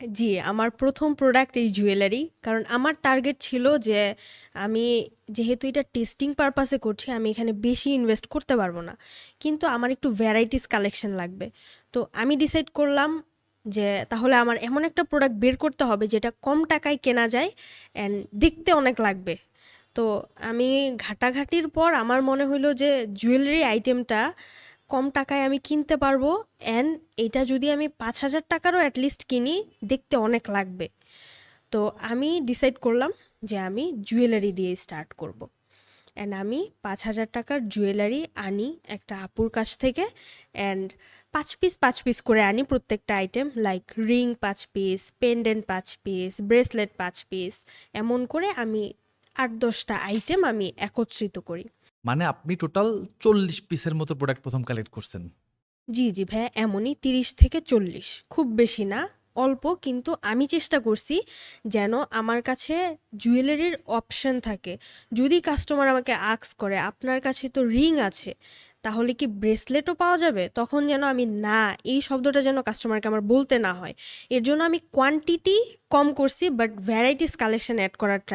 জি, আমার ১ম প্রোডাক্ট এই জুয়েলারি। কারণ আমার টার্গেট ছিল যে আমি যেহেতু এটা টেস্টিং পারপাস এ করছি, আমি এখানে বেশি ইনভেস্ট করতে পারব না। কিন্তু আমার একটু ভ্যারাইটিস কালেকশন লাগবে। তো আমি ডিসাইড করলাম যে তাহলে আমার এমন একটা প্রোডাক্ট বের করতে হবে যেটা কম টাকায় কেনা যায় অ্যান্ড দেখতে অনেক লাগবে। তো আমি ঘাটাঘাটির পর আমার মনে হইলো যে জুয়েলারি আইটেমটা কম টাকায় আমি কিনতে পারবো অ্যান্ড এটা যদি আমি ৫,০০০ টাকারও অ্যাটলিস্ট কিনি দেখতে অনেক লাগবে। তো আমি ডিসাইড করলাম যে আমি জুয়েলারি দিয়ে স্টার্ট করব। অ্যান্ড আমি ৫,০০০ টাকার জুয়েলারি আনি একটা আপুর কাছ থেকে অ্যান্ড ৫ পিস ৫ পিস করে আনি প্রত্যেকটা item like ring ৫ piece, pendant ৫ piece, bracelet ৫ piece, এমন করে আমি ৮-১০টা আইটেম আমি একত্রিত করি। মানে আপনি টোটাল ৪০ পিসের মতো প্রোডাক্ট ১ম কালেক্ট করছেন। জি, জি ভাইয়া, এমনই ৩০ থেকে ৪০, খুব বেশি না, অল্প, কিন্তু আমি চেষ্টা করছি যেন আমার কাছে জুয়েলারির অপশন থাকে। যদি কাস্টমার আমাকে আস্ক করে আপনার কাছে তো রিং আছে, তাহলে কি ব্রেসলেটও পাওয়া যাবে? তখন যেন আমি না, এই শব্দটা যেন কাস্টমারকে আমার বলতে না হয়। এর জন্য আমি কোয়ান্টিটি কম করছি বাট ভ্যারাইটিস কালেকশন অ্যাড করার ট্রাই